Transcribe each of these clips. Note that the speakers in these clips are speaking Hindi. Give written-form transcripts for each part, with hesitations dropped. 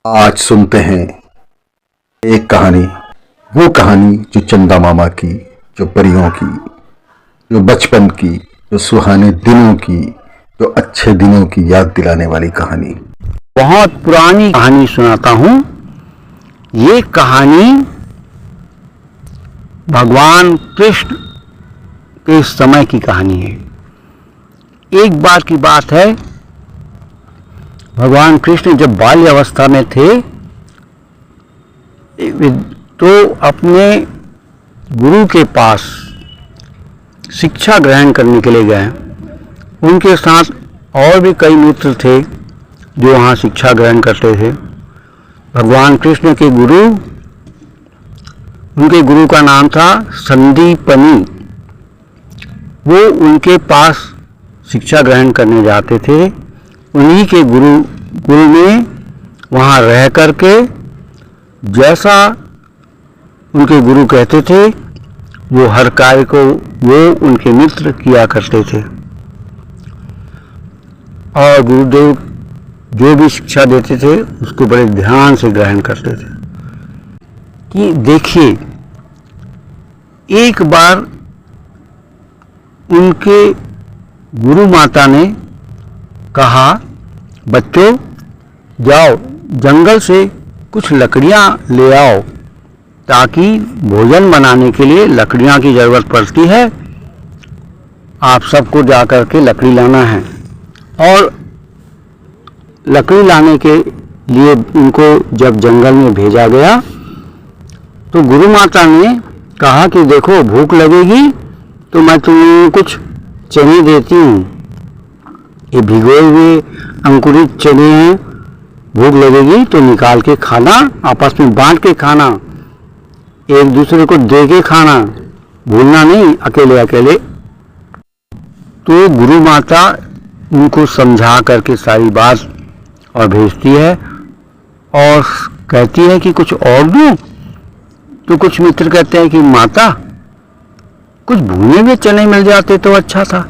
आज सुनते हैं एक कहानी, वो कहानी जो चंदा मामा की, जो परियों की, जो बचपन की, जो सुहाने दिनों की, जो अच्छे दिनों की याद दिलाने वाली कहानी। बहुत पुरानी कहानी सुनाता हूँ। ये कहानी भगवान कृष्ण के समय की कहानी है। एक बार की बात है, भगवान कृष्ण जब बाल्य अवस्था में थे तो अपने गुरु के पास शिक्षा ग्रहण करने के लिए गए। उनके साथ और भी कई मित्र थे जो वहाँ शिक्षा ग्रहण करते थे। भगवान कृष्ण के गुरु, उनके गुरु का नाम था संदीपनी। वो उनके पास शिक्षा ग्रहण करने जाते थे। उन्हीं के गुरुकुल में वहाँ रह करके जैसा उनके गुरु कहते थे वो हर कार्य को वो उनके मित्र किया करते थे। और गुरुदेव जो भी शिक्षा देते थे उसको बड़े ध्यान से ग्रहण करते थे। कि देखिए, एक बार उनके गुरु माता ने कहा, बच्चों जाओ जंगल से कुछ लकड़ियाँ ले आओ, ताकि भोजन बनाने के लिए लकड़ियाँ की ज़रूरत पड़ती है। आप सबको जा कर के लकड़ी लाना है। और लकड़ी लाने के लिए उनको जब जंगल में भेजा गया तो गुरु माता ने कहा कि देखो, भूख लगेगी तो मैं तुम्हें कुछ चने देती हूँ। ये भिगोए हुए अंकुरित चने हैं, भूख लगेगी तो निकाल के खाना, आपस में बांट के खाना, एक दूसरे को दे के खाना, भूलना नहीं अकेले अकेले। तो गुरु माता उनको समझा करके सारी बात और भेजती है और कहती है कि कुछ और दूं। तो कुछ मित्र कहते हैं कि माता, कुछ भुने हुए चने मिल जाते तो अच्छा था।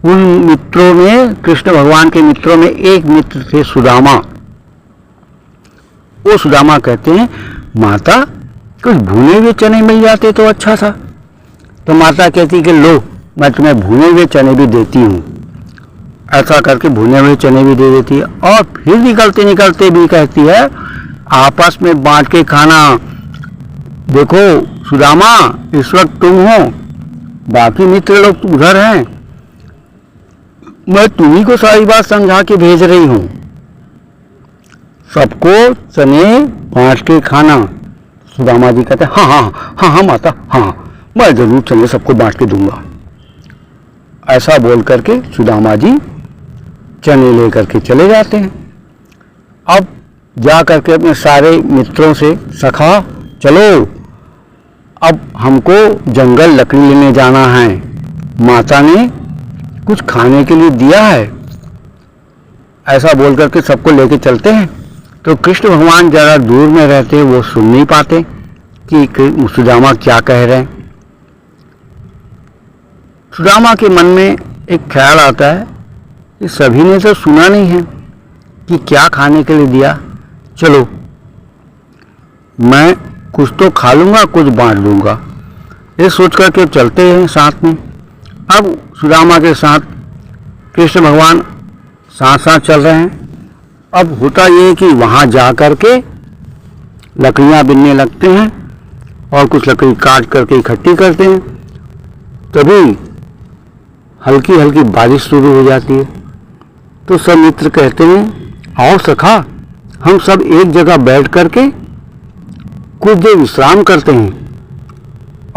उन मित्रों में, कृष्ण भगवान के मित्रों में एक मित्र थे सुदामा। वो सुदामा कहते हैं, माता कुछ भुने हुए चने मिल जाते तो अच्छा था। तो माता कहती कि लो, मैं तुम्हें भुने हुए चने भी देती हूँ। ऐसा करके भुने हुए चने भी दे देती है। और फिर निकलते निकलते भी कहती है, आपस में बांट के खाना। देखो सुदामा, इस वक्त तुम हो, बाकी मित्र लोग उधर हैं, मैं तुम्ही को सारी बात समझा के भेज रही हूँ। सबको चने बांट के खाना। सुदामा जी कहते हैं, हाँ हाँ हाँ हाँ माता, हाँ मैं जरूर चने सबको बांट के दूंगा। ऐसा बोल करके सुदामा जी चने लेकर के चले जाते हैं। अब जा करके अपने सारे मित्रों से, सखा चलो, अब हमको जंगल लकड़ी लेने जाना है, माता ने कुछ खाने के लिए दिया है। ऐसा बोल करके सबको लेके चलते हैं। तो कृष्ण भगवान जरा दूर में रहते, वो सुन नहीं पाते कि सुदामा क्या कह रहे हैं। सुदामा के मन में एक ख्याल आता है कि सभी ने तो सुना नहीं है कि क्या खाने के लिए दिया, चलो मैं कुछ तो खा लूँगा, कुछ बांट दूँगा। ये सोच करके चलते हैं साथ में। अब सुदामा के साथ कृष्ण भगवान साथ साथ चल रहे हैं। अब होता ये कि वहाँ जा कर के लकड़ियाँ बिनने लगते हैं और कुछ लकड़ी काट करके इकट्ठी करते हैं। तभी हल्की हल्की बारिश शुरू हो जाती है। तो सब मित्र कहते हैं, आओ सखा, हम सब एक जगह बैठ करके कुछ देर विश्राम करते हैं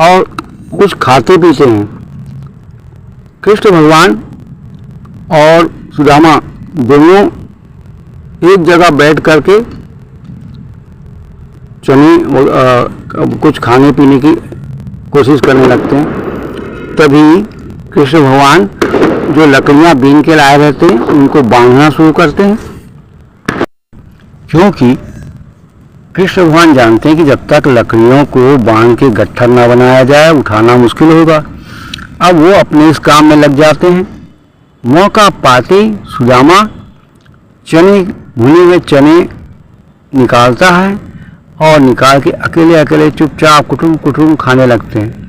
और कुछ खाते पीते हैं। कृष्ण भगवान और सुदामा दोनों एक जगह बैठ करके चने कुछ खाने पीने की कोशिश करने लगते हैं। तभी कृष्ण भगवान जो लकड़ियाँ बीन के लाए रहते हैं उनको बांधना शुरू करते हैं, क्योंकि कृष्ण भगवान जानते हैं कि जब तक लकड़ियों को बांध के गट्ठर न बनाया जाए उठाना मुश्किल होगा। अब वो अपने इस काम में लग जाते हैं। मौका पाते सुदामा चने, भुने हुए चने निकालता है और निकाल के अकेले अकेले चुपचाप कुटुम कुटुम खाने लगते हैं।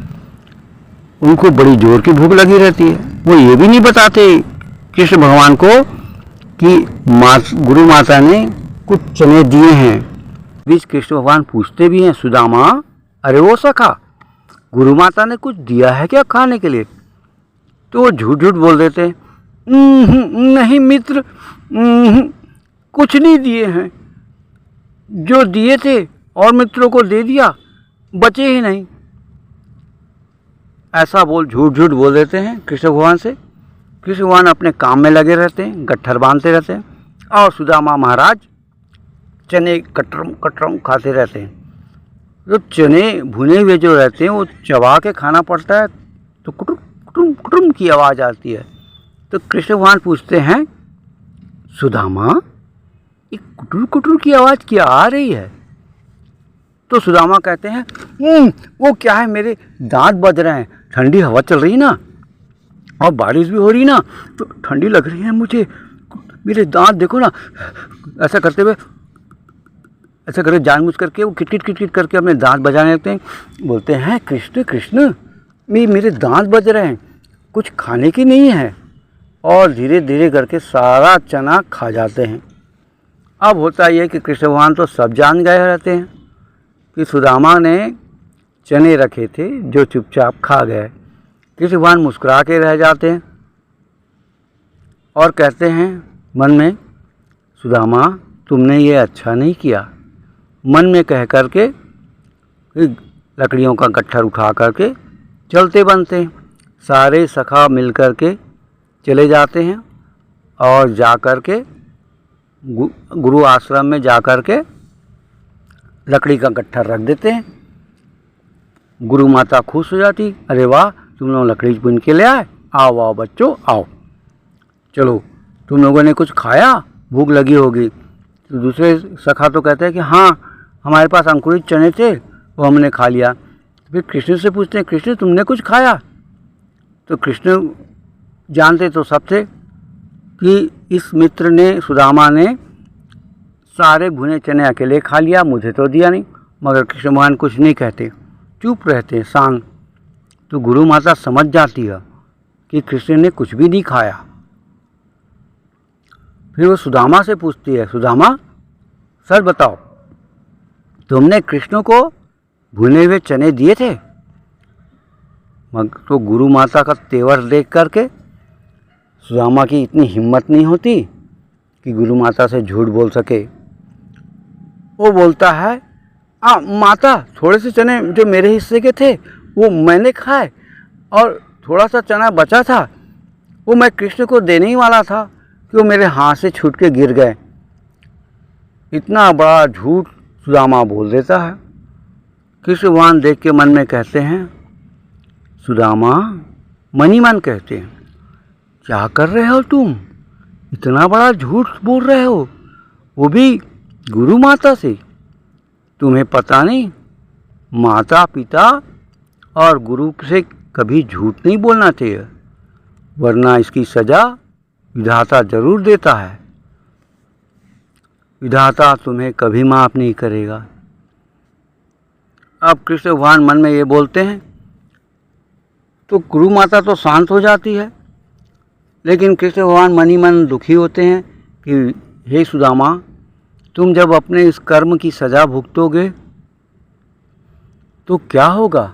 उनको बड़ी जोर की भूख लगी रहती है। वो ये भी नहीं बताते कृष्ण भगवान को कि गुरु माता ने कुछ चने दिए हैं। बीच कृष्ण भगवान पूछते भी हैं, सुदामा अरे वो सखा, गुरु माता ने कुछ दिया है क्या खाने के लिए? तो वो झूठ झूठ बोल देते हैं, नहीं मित्र, कुछ नहीं दिए हैं, जो दिए थे और मित्रों को दे दिया, बचे ही नहीं। ऐसा झूठ झूठ बोल देते हैं कृष्ण भगवान से। कृष्ण भगवान अपने काम में लगे रहते हैं, गट्ठर बांधते रहते हैं और सुदामा महाराज चने कटरम कटरम खाते रहते हैं। जो चने भुने हुए जो रहते हैं वो चबा के खाना पड़ता है तो कुटुम कुटुम कुटुम की आवाज़ आती है। तो कृष्ण भगवान पूछते हैं, सुदामा ये कुटुर कुटुर की आवाज़ क्या आ रही है? तो सुदामा कहते हैं, वो क्या है, मेरे दांत बज रहे हैं, ठंडी हवा चल रही ना और बारिश भी हो रही ना, तो ठंडी लग रही है मुझे, मेरे दांत देखो ना। ऐसा करते हुए ऐसा करे जानबूझ करके वो किटकिट किटकिट करके अपने दांत बजाने लगते हैं। बोलते हैं, कृष्ण कृष्ण मेरे दांत बज रहे हैं, कुछ खाने की नहीं है। और धीरे धीरे करके सारा चना खा जाते हैं। अब होता यह कि कृष्ण भगवान तो सब जान गए रहते हैं कि सुदामा ने चने रखे थे जो चुपचाप खा गए। कृष्ण भगवान मुस्कुरा के रह जाते हैं और कहते हैं मन में, सुदामा तुमने ये अच्छा नहीं किया। मन में कह करके लकड़ियों का गट्ठर उठा करके चलते बनते हैं। सारे सखा मिल कर के चले जाते हैं और जा कर के गुरु आश्रम में जा कर के लकड़ी का गट्ठर रख देते हैं। गुरु माता खुश हो जाती, अरे वाह तुम लोग लकड़ी बुन के ले आए, आओ आओ बच्चों आओ, चलो तुम लोगों ने कुछ खाया, भूख लगी होगी। तो दूसरे सखा तो कहते हैं कि हाँ हमारे पास अंकुरित चने थे वो हमने खा लिया। तो फिर कृष्ण से पूछते हैं, कृष्ण तुमने कुछ खाया? तो कृष्ण जानते तो सब थे कि इस मित्र ने, सुदामा ने सारे भुने चने अकेले खा लिया, मुझे तो दिया नहीं। मगर कृष्ण भगवान कुछ नहीं कहते, चुप रहते हैं शांत। तो गुरु माता समझ जाती है कि कृष्ण ने कुछ भी नहीं खाया। फिर वो सुदामा से पूछती है, सुदामा सच बताओ तुमने कृष्ण को भुने हुए चने दिए थे? मगर तो गुरु माता का तेवर देख करके सुदामा की इतनी हिम्मत नहीं होती कि गुरु माता से झूठ बोल सके। वो बोलता है, माता थोड़े से चने जो मेरे हिस्से के थे वो मैंने खाए और थोड़ा सा चना बचा था वो मैं कृष्ण को देने ही वाला था कि वो मेरे हाथ से छूट के गिर गए। इतना बड़ा झूठ सुदामा बोल देता है। कृष्ण भगवान देख के मन में कहते हैं, सुदामा मन ही मन कहते हैं, क्या कर रहे हो तुम, इतना बड़ा झूठ बोल रहे हो, वो भी गुरु माता से। तुम्हें पता नहीं माता पिता और गुरु से कभी झूठ नहीं बोलना चाहिए, वरना इसकी सज़ा विधाता जरूर देता है। विधाता तुम्हें कभी माफ़ नहीं करेगा। अब कृष्ण भगवान मन में ये बोलते हैं तो गुरु माता तो शांत हो जाती है, लेकिन कृष्ण भगवान मन ही मन दुखी होते हैं कि हे सुदामा तुम जब अपने इस कर्म की सज़ा भुगतोगे तो क्या होगा,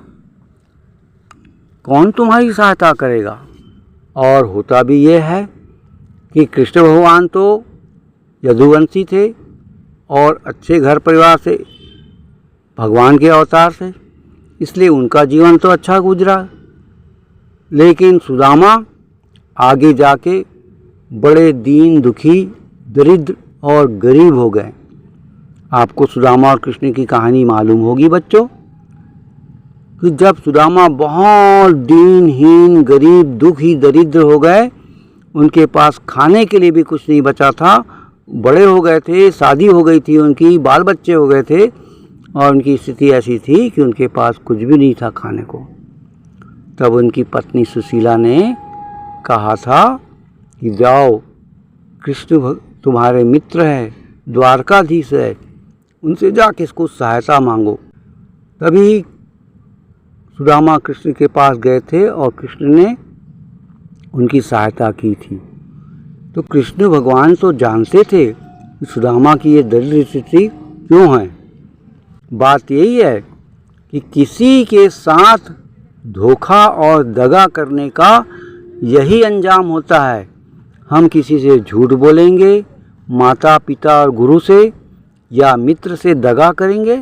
कौन तुम्हारी सहायता करेगा। और होता भी ये है कि कृष्ण भगवान तो यदुवंशी थे और अच्छे घर परिवार से, भगवान के अवतार थे, इसलिए उनका जीवन तो अच्छा गुजरा। लेकिन सुदामा आगे जाके बड़े दीन दुखी, दरिद्र और गरीब हो गए। आपको सुदामा और कृष्ण की कहानी मालूम होगी बच्चों, कि जब सुदामा बहुत दीनहीन, गरीब, दुखी, दरिद्र हो गए, उनके पास खाने के लिए भी कुछ नहीं बचा था, बड़े हो गए थे, शादी हो गई थी उनकी, बाल बच्चे हो गए थे और उनकी स्थिति ऐसी थी कि उनके पास कुछ भी नहीं था खाने को। तब उनकी पत्नी सुशीला ने कहा था कि जाओ, कृष्ण तुम्हारे मित्र है, द्वारकाधीश है, उनसे जाके इसको सहायता मांगो। तभी सुदामा कृष्ण के पास गए थे और कृष्ण ने उनकी सहायता की थी। तो कृष्ण भगवान तो जानते थे कि सुदामा की ये दरिद्र स्थिति क्यों है। बात यही है कि किसी के साथ धोखा और दगा करने का यही अंजाम होता है। हम किसी से झूठ बोलेंगे, माता पिता और गुरु से या मित्र से दगा करेंगे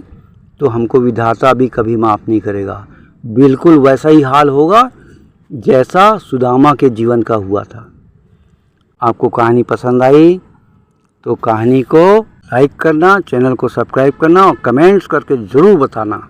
तो हमको विधाता भी कभी माफ़ नहीं करेगा। बिल्कुल वैसा ही हाल होगा जैसा सुदामा के जीवन का हुआ था। आपको कहानी पसंद आई तो कहानी को लाइक करना, चैनल को सब्सक्राइब करना और कमेंट्स करके ज़रूर बताना।